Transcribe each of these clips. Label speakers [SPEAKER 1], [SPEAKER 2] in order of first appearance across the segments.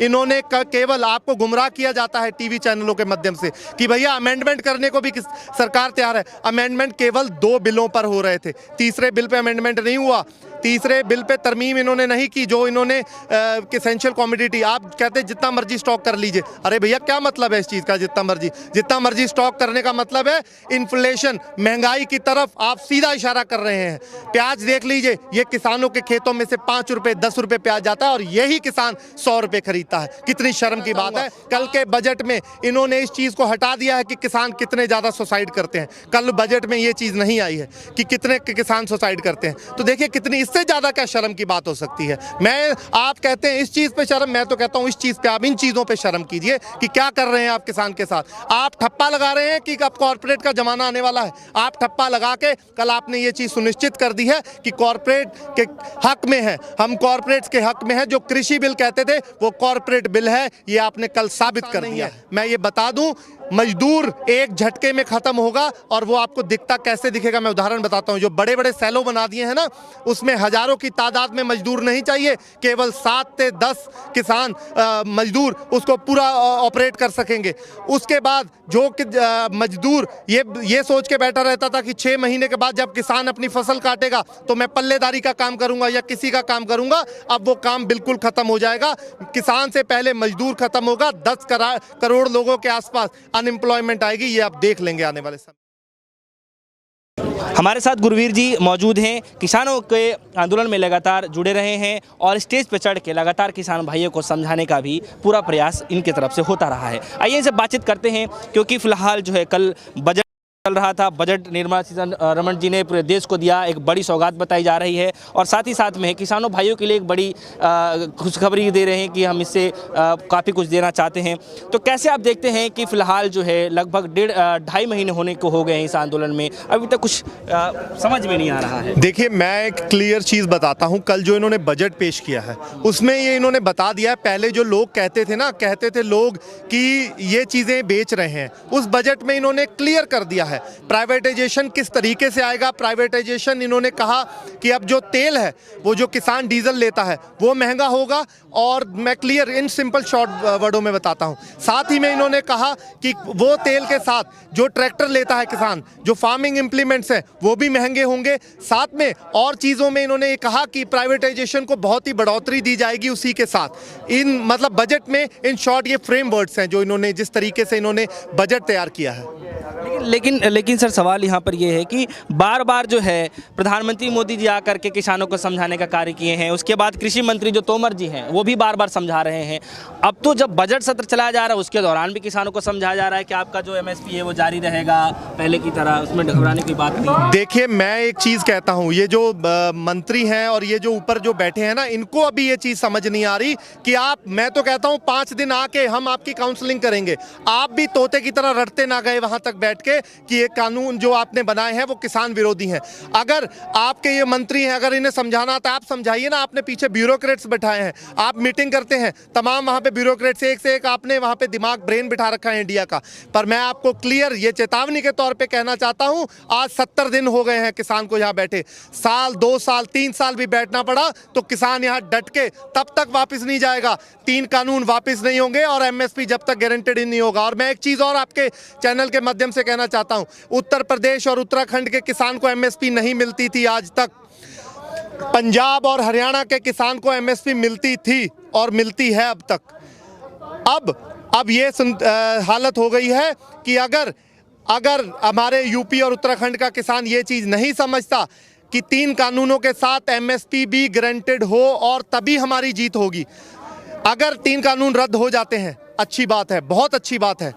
[SPEAKER 1] इन्होंने केवल आपको गुमराह किया जाता है टीवी चैनलों के माध्यम से कि भैया अमेंडमेंट करने को भी सरकार तैयार है। अमेंडमेंट केवल 2 बिलों पर हो रहे थे, तीसरे बिल पे अमेंडमेंट नहीं हुआ। तीसरे बिल पे तरमीम इन्होंने नहीं की, जो इन्होंने एसेंशियल कमोडिटी, आप कहते हैं जितना मर्जी स्टॉक कर लीजिए। अरे भैया क्या मतलब है इस चीज़ का, जितना मर्जी स्टॉक करने का मतलब है इन्फ्लेशन, महंगाई की तरफ आप सीधा इशारा कर रहे हैं। प्याज देख लीजिए, ये किसानों के खेतों में से 5 रुपए 10 रुपए प्याज जाता है और यही किसान 100 रुपए खरीदता है। कितनी शर्म की बात है। कल के बजट में इन्होंने इस चीज़ को हटा दिया है कि किसान कितने ज़्यादा सुसाइड करते हैं। कल बजट में ये चीज़ नहीं आई है कि कितने किसान सुसाइड करते हैं। तो देखिए कितनी, इससे ज़्यादा क्या शर्म की बात हो सकती है। आप कहते हैं इस चीज़ पे शर्म, मैं तो कहता हूँ इस चीज़ पे, आप इन चीज़ों पे शर्म कीजिए कि क्या कर रहे हैं आप किसान के साथ। आप ठप्पा लगा रहे हैं कि अब कॉर्पोरेट का जमाना आने वाला है। आप ठप्पा लगा के कल आपने ये चीज़ सुनिश्चित कर दी है कि कॉर्पोरेट के हक में है, हम कॉर्पोरेट्स के हक में है। जो कृषि बिल कहते थे वो कॉर्पोरेट बिल है, ये आपने कल साबित कर दिया। मैं ये बता दूं, मजदूर एक झटके में खत्म होगा और वो आपको दिखता कैसे दिखेगा, मैं उदाहरण बताता हूं। जो बड़े बड़े सैलो बना दिए हैं ना, उसमें हजारों की तादाद में मजदूर नहीं चाहिए, केवल 7 से 10 किसान मजदूर उसको पूरा ऑपरेट कर सकेंगे। उसके बाद जो मजदूर ये सोच के बैठा रहता था कि 6 महीने के बाद जब किसान अपनी फसल काटेगा तो मैं पल्लेदारी का काम करूंगा या किसी का काम करूंगा, अब वो काम बिल्कुल खत्म हो जाएगा। किसान से पहले मजदूर खत्म होगा, 10 करोड़ लोगों के आसपास अनएम्प्लॉयमेंट आएगी, ये आप देख लेंगे आने वाले समय।
[SPEAKER 2] हमारे साथ गुरवीर जी मौजूद हैं, किसानों के आंदोलन में लगातार जुड़े रहे हैं और स्टेज पर चढ़ के लगातार किसान भाइयों को समझाने का भी पूरा प्रयास इनकी तरफ से होता रहा है। आइए इनसे बातचीत करते हैं, क्योंकि फिलहाल जो है कल बजट चल रहा था। बजट निर्मला सीतारमण जी ने पूरे देश को दिया, एक बड़ी सौगात बताई जा रही है और साथ ही साथ में किसानों भाइयों के लिए एक बड़ी खुशखबरी दे रहे हैं कि हम इससे काफ़ी कुछ देना चाहते हैं। तो कैसे आप देखते हैं कि फ़िलहाल जो है लगभग 1.5 महीने होने को हो गए हैं इस आंदोलन में, अभी तक कुछ समझ में नहीं आ रहा है।
[SPEAKER 1] देखिए मैं एक क्लियर चीज़ बताता हूँ, कल जो इन्होंने बजट पेश किया है उसमें ये इन्होंने बता दिया है। पहले जो लोग कहते थे लोग कि ये चीज़ें बेच रहे हैं, उस बजट में इन्होंने क्लियर कर दिया है प्राइवेटाइजेशन किस तरीके से आएगा। प्राइवेटाइजेशन इन्होंने कहा कि अब जो तेल है, वो जो किसान डीजल लेता है वो महंगा होगा, और मैं क्लियर इन सिंपल शॉर्ट वर्डों में बताता हूं। साथ ही में इन्होंने कहा कि वो तेल के साथ जो ट्रैक्टर लेता है किसान, जो फार्मिंग इंप्लीमेंट्स हैं वो भी महंगे होंगे। साथ में और चीज़ों में इन्होंने कहा कि प्राइवेटाइजेशन को बहुत ही बढ़ोतरी दी जाएगी उसी के साथ। इन मतलब बजट में इन शॉर्ट ये फ्रेम वर्ड्स हैं जो इन्होंने, जिस तरीके से इन्होंने बजट तैयार किया है।
[SPEAKER 2] लेकिन सर सवाल यहाँ पर ये है कि बार बार जो है प्रधानमंत्री मोदी जी आकर के किसानों को समझाने का कार्य किए हैं, उसके बाद कृषि मंत्री जो तोमर जी हैं वो भी बार बार समझा रहे हैं। अब तो जब बजट सत्र चलाया जा रहा है उसके दौरान भी किसानों को समझाया जा रहा है कि आपका जो MSP है वो जारी रहेगा पहले की तरह, उसमें घबराने की बात नहीं है।
[SPEAKER 1] देखिए मैं एक चीज़ कहता हूँ, ये जो मंत्री हैं और ये जो ऊपर जो बैठे हैं ना, इनको अभी ये चीज़ समझ नहीं आ रही कि आप, मैं तो कहता हूँ 5 दिन आके हम आपकी काउंसलिंग करेंगे। आप भी तोते की तरह रटते ना गए वहाँ तक बैठ के कि ये कानून जो आपने बनाए हैं वो किसान विरोधी हैं। अगर आपके ये मंत्री हैं, अगर इन्हें समझाना आता है आप समझाइए ना। आपने पीछे ब्यूरोक्रेट्स बैठाए हैं, आप मीटिंग करते हैं, तमाम वहाँ पे ब्यूरोक्रेट्स एक से एक आपने वहाँ पे दिमाग ब्रेन बिठा रखा है इंडिया का। पर मैं आपको क्लियर ये चेतावनी के तौर पे कहना चाहता हूँ, आज 70 दिन हो गए हैं किसान को यहाँ बैठे। साल 2 साल 3 साल भी बैठना पड़ा तो किसान यहाँ डट के तब तक वापस नहीं जाएगा, 3 कानून वापस नहीं होंगे और MSP जब तक गारंटेड ही नहीं होगा। और मैं एक चीज़ और आपके चैनल के माध्यम से कहना चाहता हूँ, उत्तर प्रदेश और उत्तराखंड के किसान को MSP नहीं मिलती थी आज तक, पंजाब और हरियाणा के किसान को MSP मिलती थी और मिलती है अब तक। अब ये हालत हो गई है कि अगर हमारे यूपी और उत्तराखंड का किसान ये चीज़ नहीं समझता कि 3 कानूनों के साथ MSP भी गारंटेड हो और तभी हमारी जीत होगी। अगर 3 कानून रद्द हो जाते हैं, अच्छी बात है, बहुत अच्छी बात है।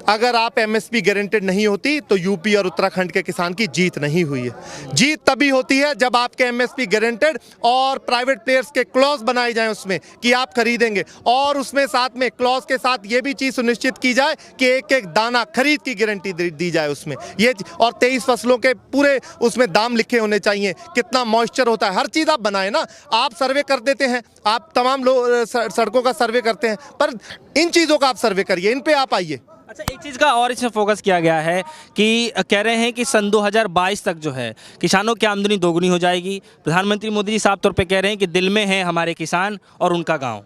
[SPEAKER 1] अगर आप MSP गारंटेड नहीं होती तो यूपी और उत्तराखंड के किसान की जीत नहीं हुई है। जीत तभी होती है जब आपके MSP गारंटेड और प्राइवेट प्लेयर्स के क्लॉज बनाए जाएं उसमें कि आप खरीदेंगे, और उसमें साथ में क्लॉज के साथ ये भी चीज़ सुनिश्चित की जाए कि एक एक दाना खरीद की गारंटी दी जाए उसमें। ये और 23 फसलों के पूरे उसमें दाम लिखे होने चाहिए, कितना मॉइस्चर होता है, हर चीज़ आप बनाए ना। आप सर्वे कर देते हैं, आप तमाम लोग सड़कों का सर्वे करते हैं, पर इन चीज़ों का आप सर्वे करिए, इन पर आप आइए।
[SPEAKER 2] अच्छा, एक चीज़ का और इसमें फोकस किया गया है कि कह रहे हैं कि सन 2022 तक जो है किसानों की आमदनी दोगुनी हो जाएगी। प्रधानमंत्री मोदी जी साफ तौर पे कह रहे हैं कि दिल में है हमारे किसान और उनका गांव।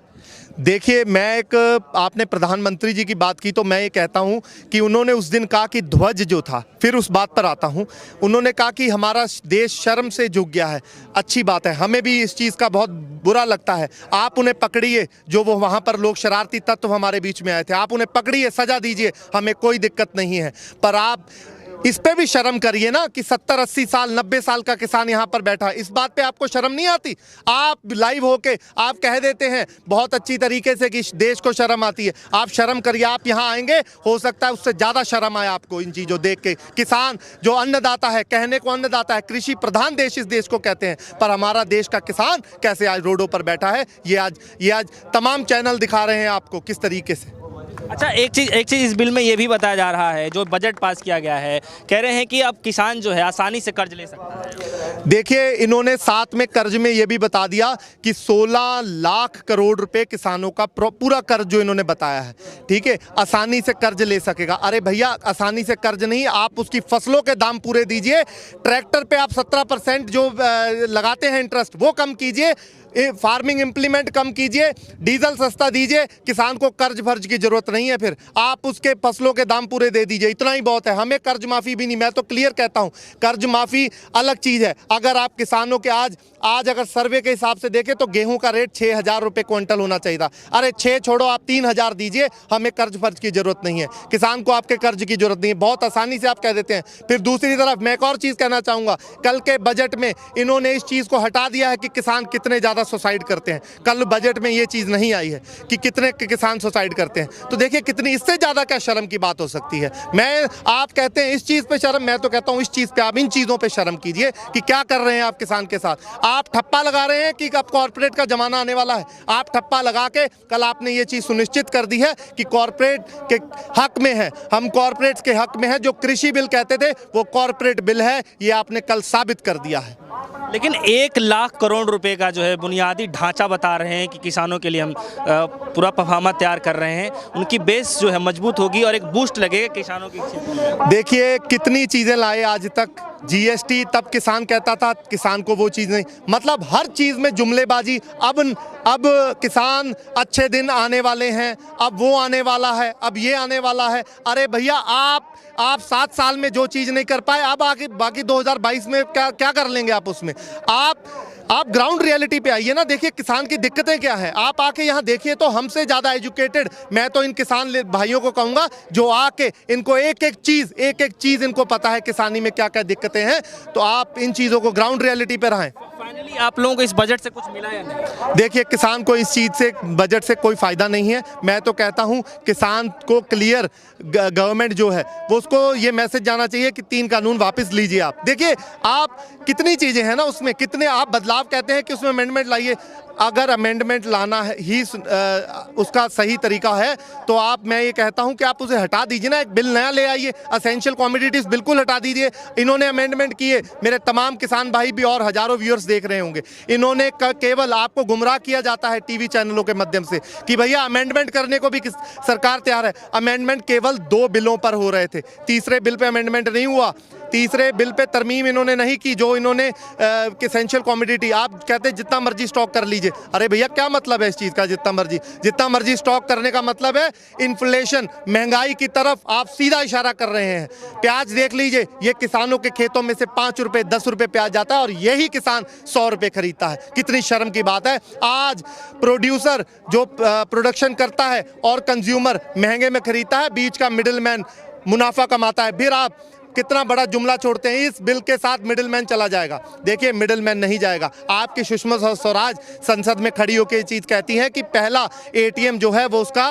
[SPEAKER 1] देखिए, मैं एक आपने प्रधानमंत्री जी की बात की तो मैं ये कहता हूं कि उन्होंने उस दिन कहा कि ध्वज जो था, फिर उस बात पर आता हूं, उन्होंने कहा कि हमारा देश शर्म से झुक गया है। अच्छी बात है, हमें भी इस चीज़ का बहुत बुरा लगता है। आप उन्हें पकड़िए, जो वो वहाँ पर लोग शरारती तत्व हमारे बीच में आए थे, आप उन्हें पकड़िए, सजा दीजिए, हमें कोई दिक्कत नहीं है। पर आप इस पे भी शर्म करिए ना कि 70-80 साल 90 साल का किसान यहाँ पर बैठा, इस बात पे आपको शर्म नहीं आती? आप लाइव होके आप कह देते हैं बहुत अच्छी तरीके से कि देश को शर्म आती है। आप शर्म करिए, आप यहाँ आएंगे, हो सकता है उससे ज़्यादा शर्म आए आपको इन चीज़ों देख के। किसान जो अन्नदाता है, कहने को अन्नदाता है, कृषि प्रधान देश इस देश को कहते हैं, पर हमारा देश का किसान कैसे आज रोडों पर बैठा है, ये आज तमाम चैनल दिखा रहे हैं आपको किस तरीके से।
[SPEAKER 2] अच्छा, एक चीज़ इस बिल में ये भी बताया जा रहा है, जो बजट पास किया गया है, कह रहे हैं कि अब किसान जो है आसानी से कर्ज ले सकता है।
[SPEAKER 1] देखिए, इन्होंने साथ में कर्ज में ये भी बता दिया कि 16 लाख करोड़ रुपए किसानों का पूरा कर्ज जो इन्होंने बताया है, ठीक है, आसानी से कर्ज ले सकेगा। अरे भैया, आसानी से कर्ज नहीं, आप उसकी फसलों के दाम पूरे दीजिए। ट्रैक्टर पे आप 17% जो लगाते हैं इंटरेस्ट, वो कम कीजिए, फार्मिंग इम्प्लीमेंट कम कीजिए, डीजल सस्ता दीजिए, किसान को कर्ज भर्ज की जरूरत नहीं है। फिर आप उसके फसलों के दाम पूरे दे दीजिए, इतना ही बहुत है। हमें कर्ज माफ़ी भी नहीं, मैं तो क्लियर कहता हूँ, कर्ज माफ़ी अलग चीज़ है। अगर आप किसानों के आज अगर सर्वे के हिसाब से देखें तो गेहूं का रेट 6,000 रुपये क्विंटल होना चाहिए था। अरे 6 छोड़ो, आप 3,000 दीजिए, हमें कर्ज फर्ज की जरूरत नहीं है, किसान को आपके कर्ज की जरूरत नहीं है, बहुत आसानी से आप कह देते हैं। फिर दूसरी तरफ मैं एक और चीज़ कहना चाहूँगा, कल के बजट में इन्होंने इस चीज़ को हटा दिया है कि किसान कितने ज़्यादा सुसाइड करते हैं। कल बजट में ये चीज़ नहीं आई है कि कितने किसान सुसाइड करते हैं। तो देखिए, कितनी, इससे ज़्यादा क्या शर्म की बात हो सकती है। आप कहते हैं इस चीज़ पे शर्म, मैं तो कहता हूँ इस चीज़ पे, आप इन चीज़ों पे शर्म कीजिए कि क्या कर रहे हैं आप किसान के साथ। आप ठप्पा लगा रहे हैं कि अब कॉर्पोरेट का जमाना आने वाला है। आप ठप्पा लगा के कल आपने ये चीज़ सुनिश्चित कर दी है कि कॉर्पोरेट के हक में है, हम कॉर्पोरेट्स के हक में है। जो कृषि बिल कहते थे वो कॉर्पोरेट बिल है, ये आपने कल साबित कर दिया है।
[SPEAKER 2] लेकिन 1 लाख करोड़ रुपए का जो है बुनियादी ढांचा बता रहे हैं कि किसानों के लिए हम पूरा परफॉर्मा तैयार कर रहे हैं, उनकी बेस जो है मजबूत होगी और एक बूस्ट लगेगा किसानों की क्षेत्र में।
[SPEAKER 1] देखिए, कितनी चीज़ें लाए आज तक। जीएसटी, तब किसान कहता था किसान को वो चीज़ नहीं, मतलब हर चीज़ में जुमलेबाजी। अब किसान अच्छे दिन आने वाले हैं, अब वो आने वाला है, अब ये आने वाला है। अरे भैया, आप 7 साल में जो चीज़ नहीं कर पाए, अब आगे बाकी 2022 में क्या कर लेंगे आप उसमें। आप ग्राउंड रियलिटी पे आइए ना, देखिए किसान की दिक्कतें क्या है। आप आके यहाँ देखिए तो हमसे ज़्यादा एजुकेटेड, मैं तो इन किसान भाइयों को कहूँगा जो आके इनको एक एक चीज़ इनको पता है किसानी में क्या क्या दिक्कतें हैं। तो आप इन चीज़ों को ग्राउंड रियलिटी पर आएँ।
[SPEAKER 2] फाइनली आप लोगों को इस बजट से कुछ मिला या नहीं?
[SPEAKER 1] देखिए, किसान को इस चीज़ से, बजट से कोई फ़ायदा नहीं है। मैं तो कहता हूं किसान को क्लियर गवर्नमेंट जो है वो, उसको ये मैसेज जाना चाहिए कि 3 कानून वापस लीजिए। आप देखिए, आप कितनी चीज़ें हैं ना उसमें, कितने आप बदलाव कहते हैं कि उसमें अमेंडमेंट लाइए। अगर अमेंडमेंट लाना है ही उसका सही तरीका है तो मैं ये कहता हूं कि आप उसे हटा दीजिए ना, एक बिल नया ले आइए। असेंशियल कमोडिटीज़ बिल्कुल हटा दीजिए। इन्होंने अमेंडमेंट किए, मेरे तमाम किसान भाई भी और हज़ारों व्यूअर्स देख रहे होंगे, इन्होंने केवल आपको गुमराह किया जाता है टीवी चैनलों के माध्यम से कि भैया अमेंडमेंट करने को भी सरकार तैयार है। अमेंडमेंट केवल 2 बिलों पर हो रहे थे, तीसरे बिल पे अमेंडमेंट नहीं हुआ। तीसरे बिल पे तरमीम इन्होंने नहीं की, जो इन्होंने एसेंशियल कमोडिटी, आप कहते हैं जितना मर्जी स्टॉक कर लीजिए। अरे भैया, क्या मतलब है इस चीज़ का, जितना मर्जी स्टॉक करने का मतलब है इन्फ्लेशन, महंगाई की तरफ आप सीधा इशारा कर रहे हैं। प्याज देख लीजिए, ये किसानों के खेतों में से 5 रुपये 10 रुपये प्याज जाता है और यही किसान 100 रुपये खरीदता है। कितनी शर्म की बात है। आज प्रोड्यूसर जो प्रोडक्शन करता है और कंज्यूमर महंगे में खरीदता है, बीच का मिडिलमैन मुनाफा कमाता है। फिर आप कितना बड़ा जुमला छोड़ते हैं, इस बिल के साथ मिडिलमैन चला जाएगा। देखिए, मिडिलमैन नहीं जाएगा। आपकी सुषमा स्वराज संसद में खड़ी होकर ये चीज़ कहती है कि पहला एटीएम जो है वो उसका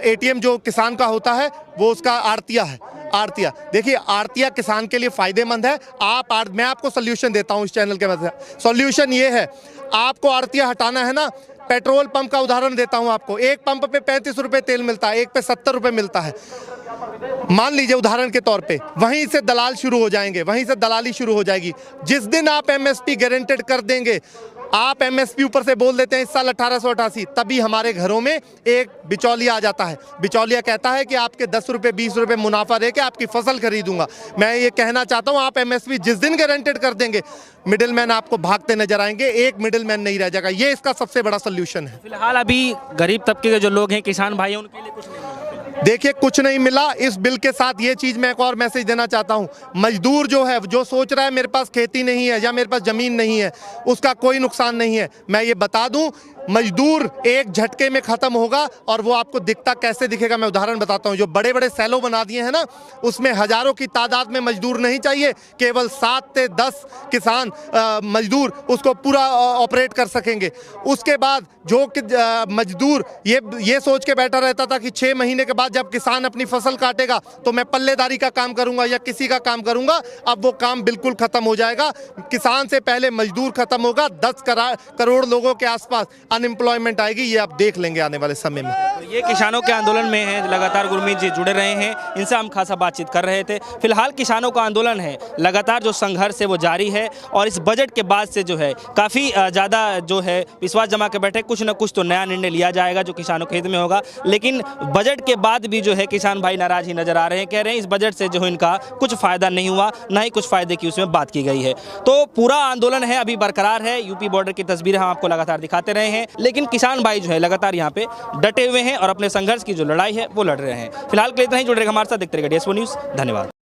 [SPEAKER 1] एटीएम जो किसान का होता है वो उसका आड़तिया है। आड़तिया, देखिए, आड़तिया किसान के लिए फ़ायदेमंद है। मैं आपको सोल्यूशन देता हूँ इस चैनल के माध्यम से। सोल्यूशन ये है, आपको आड़तिया हटाना है ना, पेट्रोल पंप का उदाहरण देता हूँ आपको। एक पंप पे 35 रुपये तेल मिलता है, एक पे 70 रुपये मिलता है, मान लीजिए उदाहरण के तौर पे। वहीं से दलाल शुरू हो जाएंगे, वहीं से दलाली शुरू हो जाएगी। जिस दिन आप एमएसपी गारंटेड कर देंगे, आप एमएसपी ऊपर से बोल देते हैं इस साल 1888, तभी हमारे घरों में एक बिचौलिया आ जाता है। बिचौलिया कहता है कि आपके 10 रुपये 20 रुपये मुनाफा दे के आपकी फसल खरीदूंगा। मैं ये कहना चाहता हूँ, आप एमएसपी जिस दिन गारंटेड कर देंगे, मिडिल मैन आपको भागते नजर आएंगे, एक मिडिल मैन नहीं रह जाएगा। ये इसका सबसे बड़ा सोल्यूशन है।
[SPEAKER 2] फिलहाल अभी गरीब तबके के जो लोग हैं, किसान भाई हैं, उनके लिए कुछ नहीं मिला।
[SPEAKER 1] देखिए, कुछ नहीं मिला। इस बिल के साथ ये चीज मैं एक और मैसेज देना चाहता हूं, मजदूर जो है, जो सोच रहा है मेरे पास खेती नहीं है या मेरे पास जमीन नहीं है, उसका कोई नुकसान नहीं है। मैं ये बता दूं, मजदूर एक झटके में खत्म होगा और वो आपको दिखता कैसे दिखेगा, मैं उदाहरण बताता हूं। जो बड़े बड़े सैलो बना दिए हैं ना, उसमें हजारों की तादाद में मजदूर नहीं चाहिए, केवल 7 से 10 किसान मजदूर उसको पूरा ऑपरेट कर सकेंगे। उसके बाद जो मजदूर ये सोच के बैठा रहता था कि 6 महीने के बाद जब किसान अपनी फसल काटेगा तो मैं पल्लेदारी का काम करूंगा या किसी का काम करूंगा, अब वो काम बिल्कुल खत्म हो जाएगा। किसान से पहले मजदूर खत्म होगा। 10 करोड़ लोगों के आसपास अनएम्प्लॉयमेंट आएगी, ये आप देख लेंगे आने वाले समय में।
[SPEAKER 2] तो ये किसानों के आंदोलन में हैं, लगातार गुरमीत जी जुड़े रहे हैं, इनसे हम खासा बातचीत कर रहे थे। फिलहाल किसानों का आंदोलन है, लगातार जो संघर्ष है वो जारी है और इस बजट के बाद से जो है काफ़ी ज़्यादा जो है विश्वास जमा के बैठे, कुछ न कुछ तो नया निर्णय लिया जाएगा जो किसानों के हित में होगा। लेकिन बजट के बाद भी जो है किसान भाई नाराज ही नजर आ रहे हैं, कह रहे हैं इस बजट से जो है इनका कुछ फायदा नहीं हुआ, ना ही कुछ फायदे की उसमें बात की गई है। तो पूरा आंदोलन है अभी बरकरार है। यूपी बॉर्डर की तस्वीरें हम आपको लगातार दिखाते रहे हैं, लेकिन किसान भाई जो है लगातार यहाँ पे डटे हुए हैं और अपने संघर्ष की जो लड़ाई है वो लड़ रहे हैं। फिलहाल के लिए इतना ही। जुड़े रहिएगा हमारे साथ, देखते रहिएगा DSO न्यूज़। धन्यवाद।